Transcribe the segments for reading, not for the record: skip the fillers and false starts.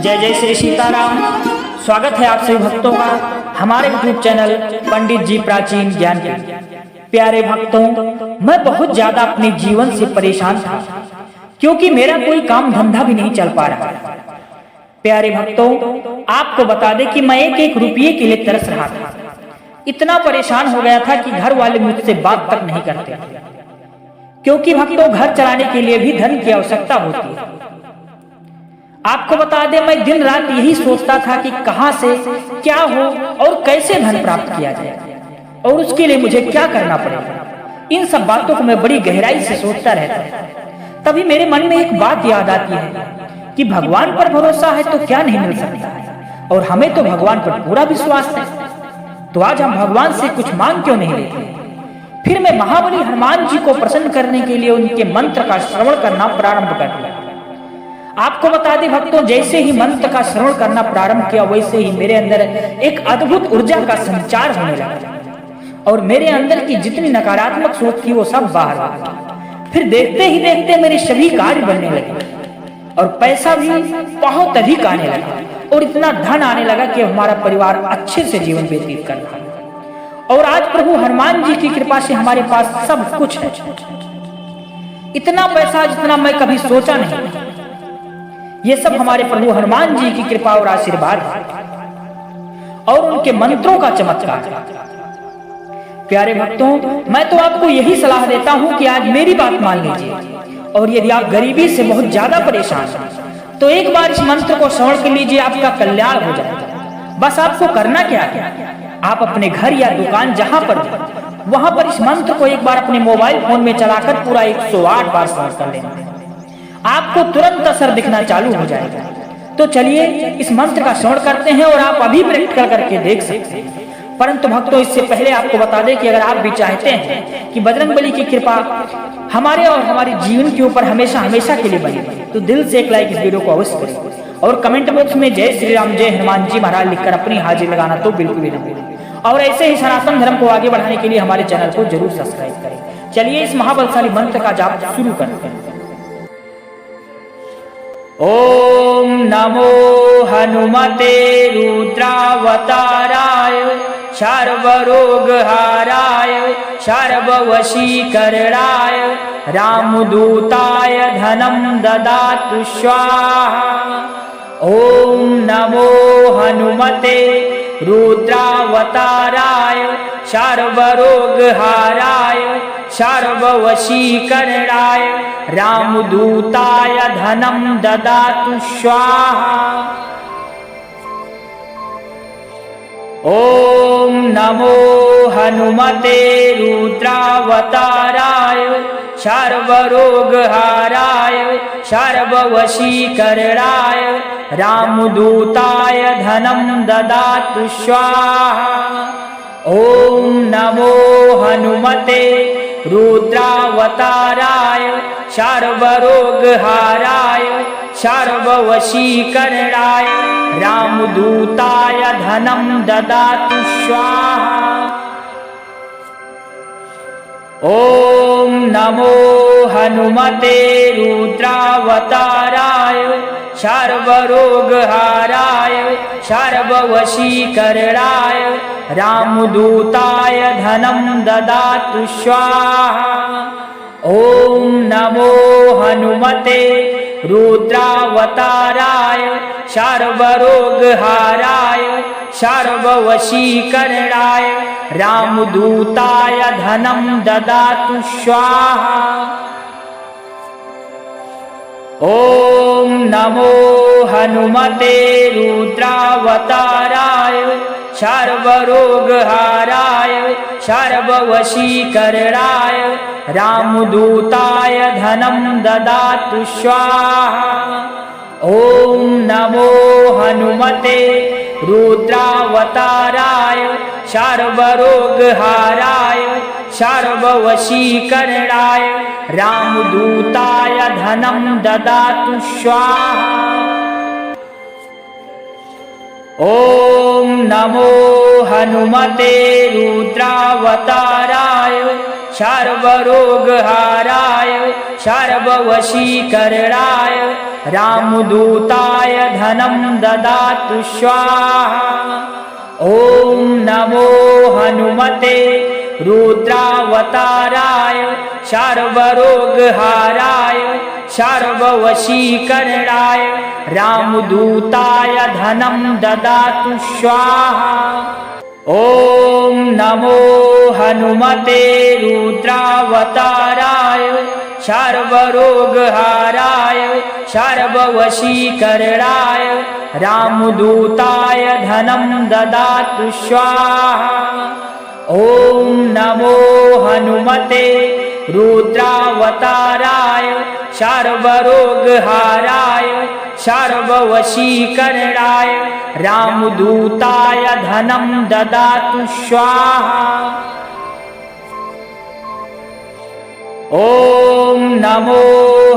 जय जय श्री सीताराम। स्वागत है आप सभी भक्तों का हमारे यूट्यूब चैनल पंडित जी प्राचीन ज्ञान के। प्यारे भक्तों, मैं बहुत ज्यादा अपने जीवन से परेशान था क्योंकि मेरा कोई काम धंधा भी नहीं चल पा रहा। प्यारे भक्तों, आपको बता दें कि मैं एक एक रुपये के लिए तरस रहा था। इतना परेशान हो गया था कि घर वाले मुझसे बात तक नहीं करते, क्योंकि भक्तों घर चलाने के लिए भी धन की आवश्यकता होती है। आपको बता दें, मैं दिन रात यही सोचता था कि कहां से क्या हो और कैसे धन प्राप्त किया जाए और उसके लिए मुझे क्या करना पड़ेगा। इन सब बातों को मैं बड़ी गहराई से सोचता रहता। तभी मेरे मन में एक बात याद आती है कि भगवान पर भरोसा है तो क्या नहीं मिल सकता है, और हमें तो भगवान पर पूरा विश्वास है। तो आज हम भगवान से कुछ मांग क्यों नहीं लेते। फिर मैं महाबली हनुमान जी को प्रसन्न करने के लिए उनके मंत्र का श्रवण करना प्रारंभ कर दिया। आपको बता दें भक्तों, जैसे ही मंत्र का श्रवण करना प्रारंभ किया वैसे ही मेरे अंदर एक अद्भुत ऊर्जा का संचार होने लगा और मेरे अंदर की जितनी नकारात्मक सोच थी वो सब बाहर आ गई। फिर देखते ही देखते मेरे सभी कार्य बनने लगे और पैसा भी बहुत अधिक आने लगा और इतना धन आने लगा कि हमारा परिवार अच्छे से जीवन व्यतीत कर रहा है। और आज प्रभु हनुमान जी की कृपा से हमारे पास सब कुछ है। इतना पैसा जितना मैं कभी सोचा नहीं। ये सब हमारे प्रभु हनुमान जी की कृपा और आशीर्वाद है और उनके मंत्रों का चमत्कार। प्यारे भक्तों, मैं तो आपको यही सलाह देता हूं कि आज मेरी बात मान लीजिए, और यदि आप गरीबी से बहुत ज्यादा परेशान हैं तो एक बार इस मंत्र को श्रवण कर लीजिए, आपका कल्याण हो जाएगा। बस आपको करना क्या है, आप अपने घर या दुकान जहां पर वहां पर इस मंत्र को एक बार अपने मोबाइल फोन में चलाकर पूरा 108 बार श्रवण कर लेना। आपको तुरंत असर दिखना चालू हो जाएगा। तो चलिए इस मंत्र का श्रवण करते हैं और आप अभी प्रैक्टिकल करके देख सकते हैं। परंतु भक्तों, इससे पहले आपको बता दें कि अगर आप भी चाहते हैं कि बजरंगबली की कृपा हमारे और हमारे जीवन के ऊपर हमेशा हमेशा के लिए बनी रहे, तो दिल से एक लाइक इस वीडियो को अवश्य करें और कमेंट बॉक्स में जय श्री राम जय हनुमान जी महाराज लिखकर अपनी हाजिर लगाना तो बिल्कुल भी न भूलें। और ऐसे ही सनातन धर्म को आगे बढ़ाने के लिए हमारे चैनल को जरूर सब्सक्राइब करें। चलिए इस महाबलशाली मंत्र का जाप शुरू करते हैं। ओम नमो हनुमते रुद्रावताराय सर्वरोगहाराय सर्ववशीकरणाय रामदूताय धनं ददातु स्वाहा। ओम नमो हनुमते रुद्रावताराय सर्वरोगहाराय सर्ववशीकरणाय रामदूताय धनं ददातु स्वाहा। ओम नमो हनुमते रुद्रावताराय सर्वरोगहाराय सर्ववशीकरणाय रामदूताय धनं ददातु स्वाहा। ओम नमो हनुमते रुद्रावताराय सर्वरोगहाराय सर्ववशीकरणाय रामदूताय धनं ददातु स्वाहा। ओम नमो हनुमते रुद्रावताराय सर्वरोगहाराय सर्ववशीकरणाय रामदूताय धनं ददातु स्वाहा। ओम नमो हनुमते रुद्रावताराय सर्वरोगहाराय सर्ववशीकरणाय रामदूताय धनं ददातु स्वाहा। ओम नमो हनुमते रुद्रावताराय सर्वरोगहाराय सर्ववशीकरणाय रामदूताय धनं ददातु स्वाहा। ओम नमो हनुमते रुद्रावताराय सर्वरोगहाराय सर्ववशीकरणाय रामदूताय धनं ददातु स्वाहा। ओम नमो हनुमते रुद्रावताराय सर्वरोगहाराय सर्ववशीकरणाय रामदूताय धनं ददातु स्वाहा। ॐ नमो हनुमते रुद्रावताराय सर्वरोगहाराय सर्ववशीकरणाय रामदूताय धनं ददातु स्वाहा। ॐ नमो हनुमते रुद्रावताराय सर्वरोगहाराय सर्ववशीकरणाय रामदूताय धनं ददातु स्वाहा। ॐ नमो हनुमते रुद्रावताराय सर्वरोगहाराय सर्ववशीकरणाय रामदूताय धनं ददातु स्वाहा। ॐ नमो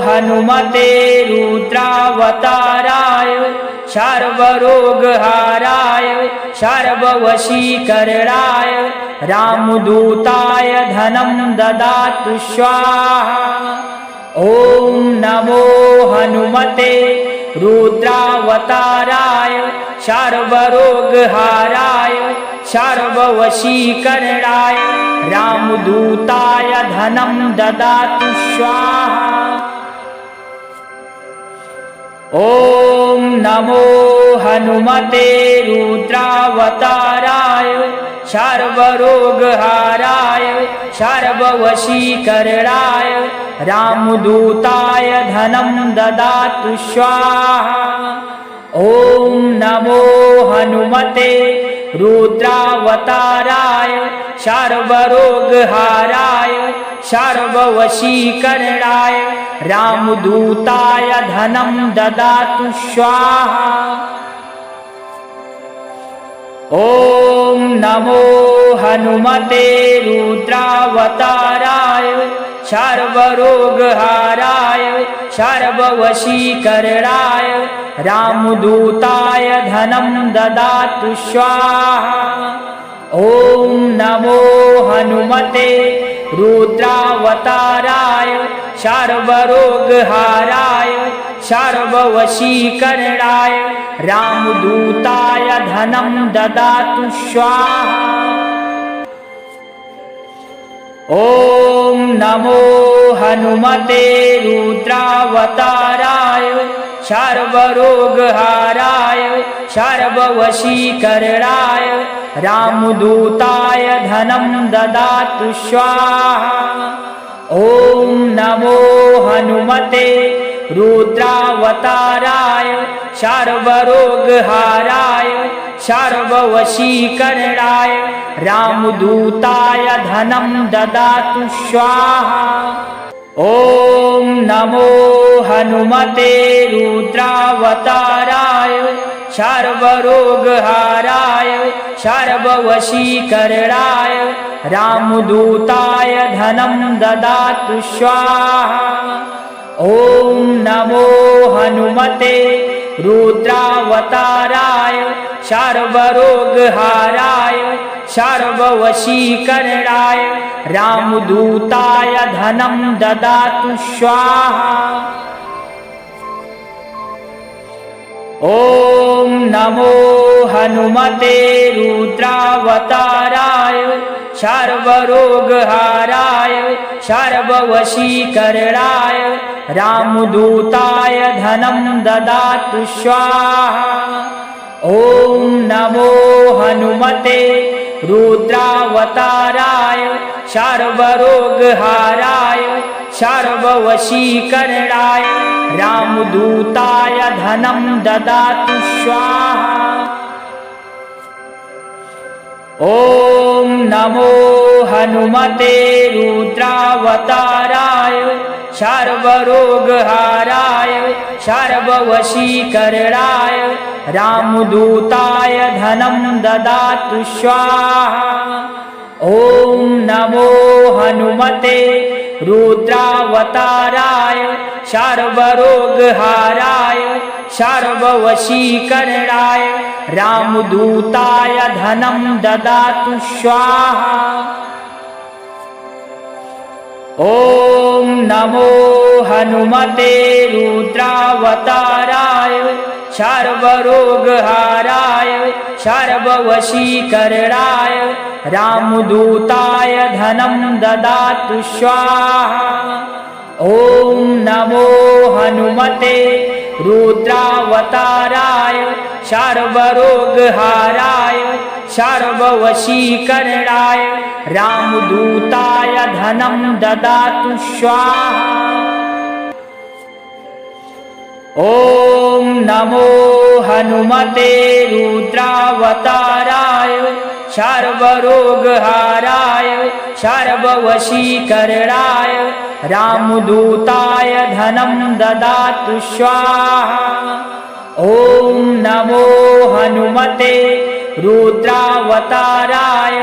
हनुमते रुद्रावताराय सर्वरोगहाराय सर्ववशीकरणाय रामदूताय धनं ददातु स्वाहा। ॐ नमो हनुमते रुद्रावताराय सर्वरोगहाराय सर्ववशीकरणाय रामदूताय धनं ददातु स्वाहा। ॐ नमो हनुमते रुद्रावताराय सर्वरोगहाराय सर्ववशीकरणाय रामदूताय धनं ददातु स्वाहा। ॐ नमो हनुमते रुद्रावताराय सर्वरोगहाराय सर्ववशीकरणाय रामदूताय धनं ददातु स्वाहा। ॐ नमो हनुमते रुद्रावताराय सर्वरोगहाराय सर्ववशीकरणाय रामदूताय धनं ददातु स्वाहा। ॐ नमो हनुमते रुद्रावताराय सर्वरोगहाराय सर्ववशीकरणाय रामदूताय धनं ददातु स्वाहा। ॐ नमो हनुमते रुद्रावताराय सर्वरोगहाराय सर्ववशीकरणाय रामदूताय धनं ददातु स्वाहा। ॐ नमो हनुमते रुद्रावताराय सर्वरोगहाराय सर्ववशीकरणाय रामदूताय धनं ददातु स्वाहा। ॐ नमो हनुमते रुद्रावताराय सर्वरोगहाराय सर्ववशीकरणाय रामदूताय धनं ददातु स्वाहा। ॐ नमो हनुमते रुद्रावताराय सर्वरोगहाराय सर्ववशीकरणाय रामदूताय धनं ददातु स्वाहा। ॐ नमो हनुमते रुद्रावताराय सर्वरोगहाराय सर्ववशीकरणाय रामदूताय धनं ददातु स्वाहा। ॐ नमो हनुमते रुद्रावताराय सर्वरोगहाराय सर्ववशीकरणाय रामदूताय धनं ददातु स्वाहा। ॐ नमो हनुमते रुद्रावताराय सर्वरोगहाराय सर्ववशीकरणाय रामदूताय धनं ददातु स्वाहा। ॐ नमो हनुमते रुद्रावताराय सर्वरोगहाराय सर्ववशीकरणाय रामदूताय धनं ददातु स्वाहा। ॐ नमो हनुमते रुद्रावताराय सर्वरोगहाराय सर्ववशीकरणाय रामदूताय धनं ददातु स्वाहा। ॐ नमो हनुमते रुद्रावताराय सर्वरोगहाराय सर्ववशीकरणाय रामदूताय धनं ददातु स्वाहा। ॐ नमो हनुमते रुद्रावताराय सर्वरोगहाराय सर्ववशीकरणाय रामदूताय धनं ददातु स्वाहा। ॐ नमो हनुमते रुद्रावताराय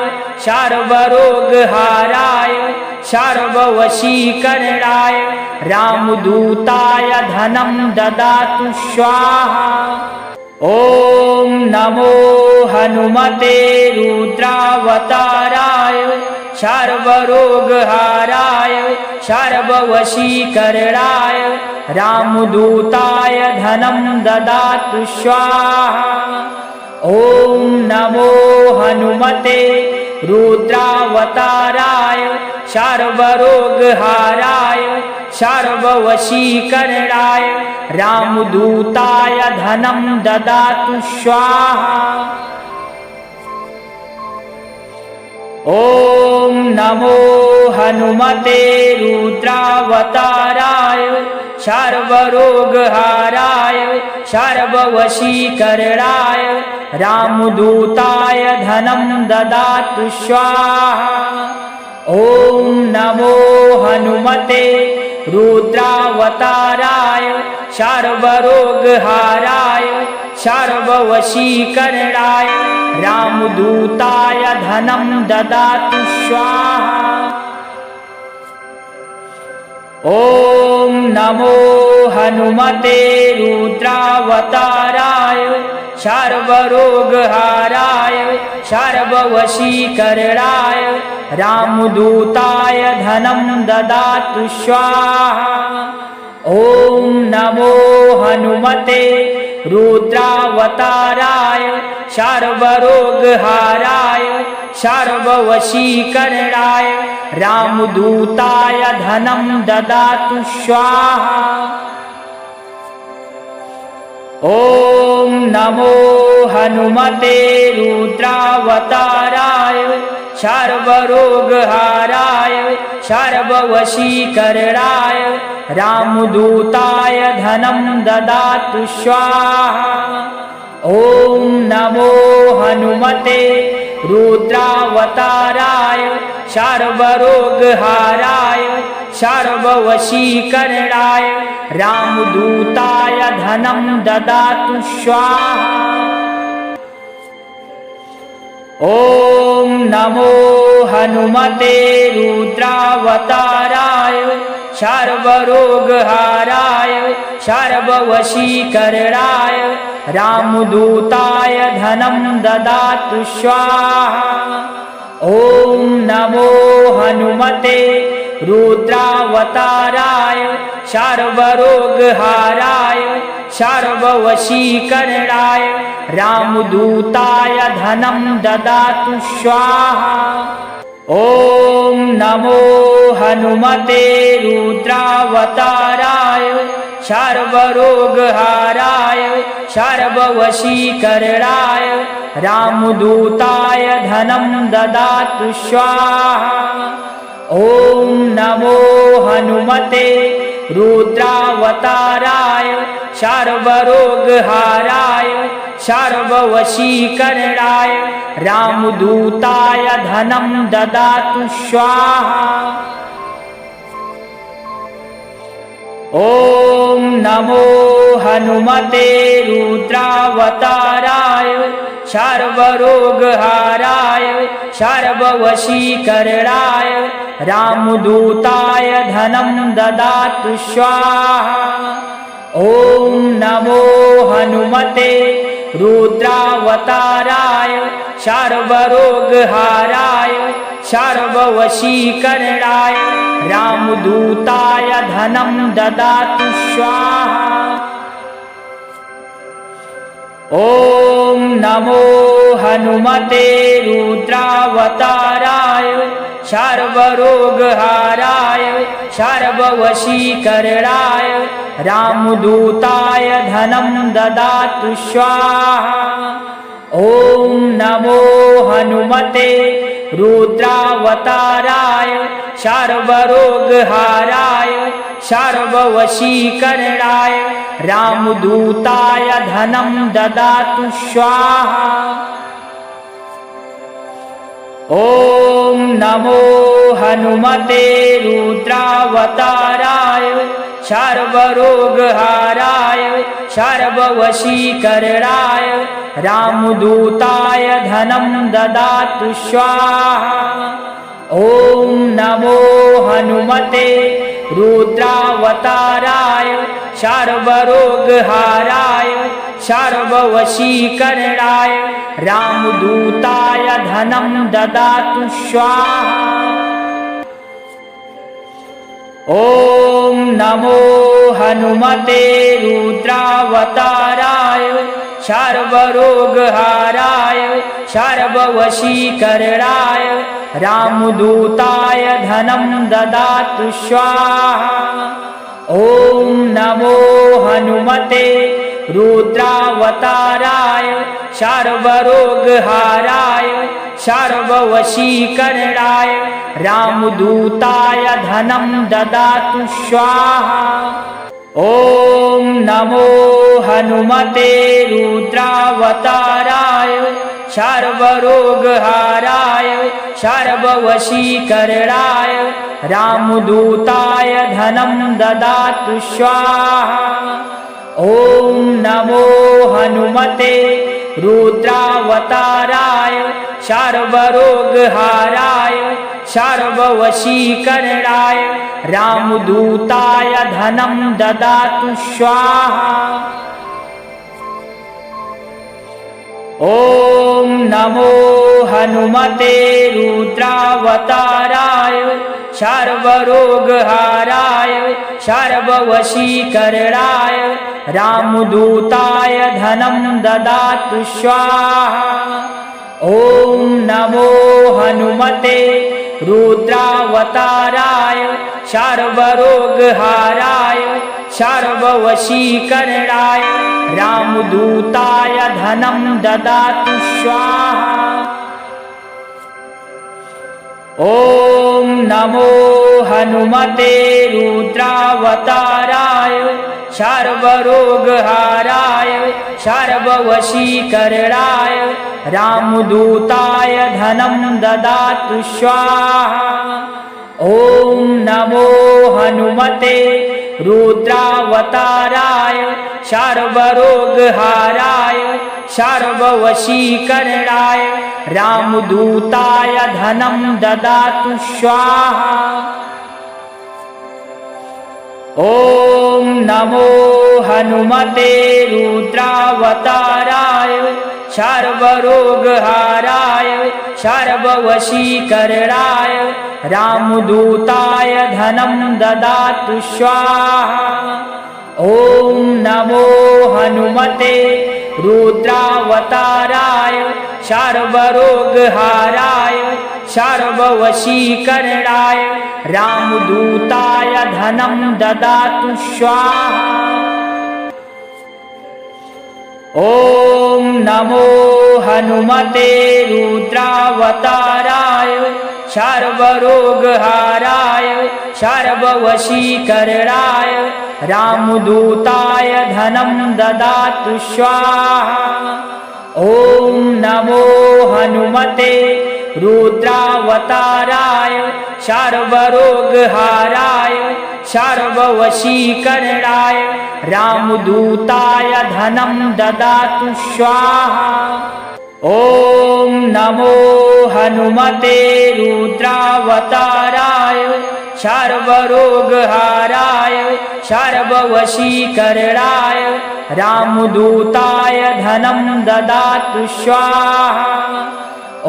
सर्वरोगहाराय सर्ववशीकरणाय रामदूताय धनं ददातु स्वाहा। ॐ नमो हनुमते रुद्रावताराय सर्वरोगहाराय सर्ववशीकरणाय रामदूताय धनं ददातु स्वाहा। ॐ नमो हनुमते रुद्रावताराय सर्वरोगहाराय सर्ववशीकरणाय रामदूताय धनं ददातु स्वाहा। ॐ नमो हनुमते रुद्रावताराय सर्वरोगहाराय सर्ववशीकरणाय रामदूताय धनं ददातु स्वाहा। ॐ नमो हनुमते रुद्रावताराय सर्वरोगहाराय सर्ववशीकरणाय रामदूताय धनं ददातु स्वाहा। ॐ नमो हनुमते रुद्रावताराय सर्वरोगहाराय सर्ववशीकरणाय रामदूताय धनं ददातु स्वाहा। ॐ नमो हनुमते रुद्रावताराय सर्वरोगहाराय सर्ववशीकरणाय रामदूताय धनं ददातु स्वाहा। ॐ नमो हनुमते रुद्रावताराय सर्वरोगहाराय सर्ववशीकरणाय रामदूताय धनं ददातु स्वाहा। ॐ नमो हनुमते रुद्रावताराय सर्वरोगहाराय सर्ववशीकरणाय रामदूताय धनं ददातु स्वाहा। ॐ नमो हनुमते रुद्रावताराय सर्वरोगहाराय सर्ववशीकरणाय रामदूताय धनं ददातु स्वाहा। ॐ नमो हनुमते रुद्रावताराय सर्वरोगहाराय सर्ववशीकरणाय रामदूताय धनं ददातु स्वाहा। ॐ नमो हनुमते रुद्रावताराय सर्वरोगहाराय सर्ववशीकरणाय रामदूताय धनं ददातु स्वाहा। ॐ नमो हनुमते रुद्रावताराय सर्वरोगहाराय सर्ववशीकरणाय रामदूताय धनं ददातु स्वाहा। ॐ नमो हनुमते रुद्रावताराय सर्वरोगहाराय सर्ववशीकरणाय रामदूताय धनं ददातु स्वाहा। ॐ नमो हनुमते रुद्रावताराय सर्वरोगहाराय सर्ववशीकरणाय रामदूताय धनं ददातु स्वाहा। ॐ नमो हनुमते रुद्रावताराय सर्वरोगहाराय सर्ववशीकरणाय रामदूताय धनं ददातु स्वाहा। ॐ नमो हनुमते रुद्रावताराय सर्वरोगहाराय सर्ववशीकरणाय रामदूताय धनं ददातु स्वाहा। ॐ नमो हनुमते रुद्रावताराय सर्वरोगहाराय सर्ववशीकरणाय रामदूताय धनं ददातु स्वाहा। ॐ नमो हनुमते रुद्रावताराय सर्वरोगहाराय सर्ववशीकरणाय रामदूताय धनं ददातु स्वाहा। ॐ नमो हनुमते रुद्रावताराय सर्वरोगहाराय सर्ववशीकरणाय रामदूताय धनं ददातु स्वाहा। ॐ नमो हनुमते रुद्रावताराय सर्वरोगहाराय सर्ववशीकरणाय रामदूताय धनं ददातु स्वाहा। ॐ नमो हनुमते रुद्रावताराय सर्वरोगहाराय सर्ववशीकरणाय रामदूताय धनं ददातु स्वाहा। ॐ नमो हनुमते रुद्रावताराय सर्वरोगहाराय सर्ववशीकरणाय रामदूताय धनं ददातु स्वाहा। ॐ नमो हनुमते रुद्रावताराय सर्वरोगहाराय सर्ववशीकरणाय रामदूताय धनं ददातु स्वाहा। ॐ नमो हनुमते रुद्रावताराय सर्वरोगहाराय सर्ववशीकरणाय रामदूताय धनं ददातु स्वाहा। ॐ नमो हनुमते रुद्रावताराय सर्वरोगहाराय सर्ववशीकरणाय रामदूताय धनं ददातु स्वाहा। ॐ नमो हनुमते रुद्रावताराय सर्वरोगहाराय सर्ववशीकरणाय रामदूताय धनं ददातु स्वाहा। ॐ नमो हनुमते रुद्रावताराय सर्वरोगहाराय सर्ववशीकरणाय रामदूताय धनं ददातु स्वाहा। ॐ नमो हनुमते रुद्रावताराय सर्वरोगहाराय सर्ववशीकरणाय रामदूताय धनं ददातु स्वाहा। ॐ नमो हनुमते रुद्रावताराय सर्वरोगहाराय सर्ववशीकरणाय रामदूताय धनं ददातु स्वाहा। ॐ नमो हनुमते रुद्रावताराय सर्वरोगहाराय सर्ववशीकरणाय रामदूताय धनं ददातु स्वाहा। ॐ नमो हनुमते रुद्रावताराय सर्वरोगहाराय सर्ववशीकरणाय रामदूताय धनं ददातु स्वाहा। ॐ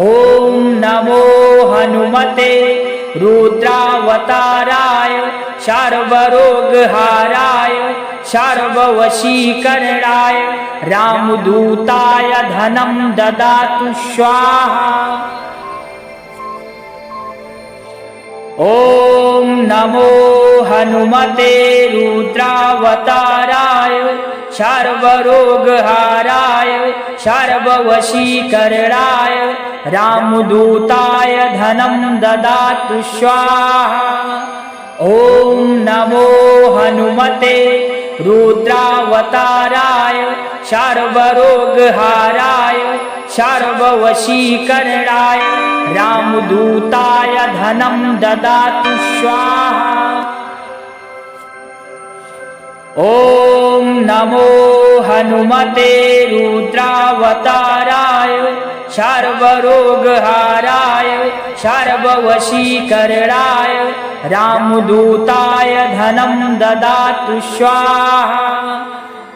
नमो हनुमते रुद्रावताराय सर्वरोगहाराय सर्ववशीकरणाय रामदूताय धनं ददातु स्वाहा। ॐ नमो हनुमते रुद्रावताराय सर्वरोगहाराय सर्ववशीकरणाय रामदूताय धनं ददातु स्वाहा। ॐ नमो हनुमते रुद्रावताराय सर्वरोगहाराय सर्ववशीकरणाय रामदूताय धनं ददातु स्वाहा। ॐ नमो हनुमते रुद्रावताराय सर्वरोगहाराय सर्ववशीकरणाय रामदूताय धनं ददातु स्वाहा।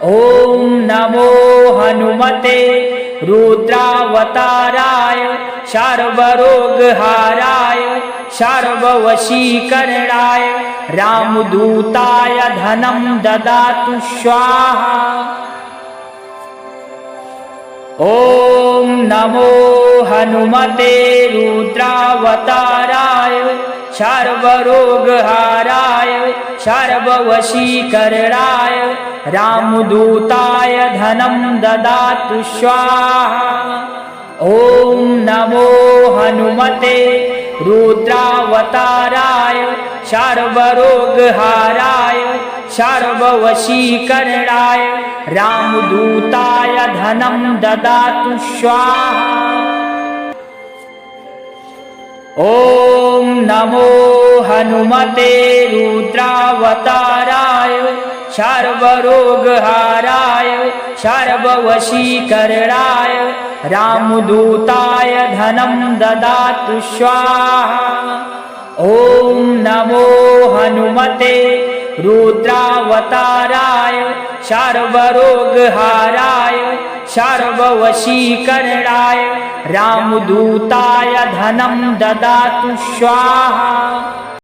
ॐ नमो हनुमते रुद्रावताराय सर्वरोगहाराय सर्ववशीकरणाय रामदूताय धनं ददातु स्वाहा। ॐ नमो हनुमते रुद्रावताराय सर्वरोगहाराय सर्ववशीकरणाय रामदूताय धनं ददातु स्वाहा। ॐ नमो हनुमते रुद्रावताराय सर्वरोगहाराय सर्ववशीकरणाय रामदूताय धनं ददातु स्वाहा। ॐ नमो हनुमते रुद्रावताराय सर्वरोगहाराय सर्ववशीकरणाय रामदूताय धनं ददातु स्वाहा। ॐ नमो हनुमते रुद्रावताराय सर्वरोगहाराय सर्ववशीकरणाय रामदूताय धनं ददातु स्वाहा।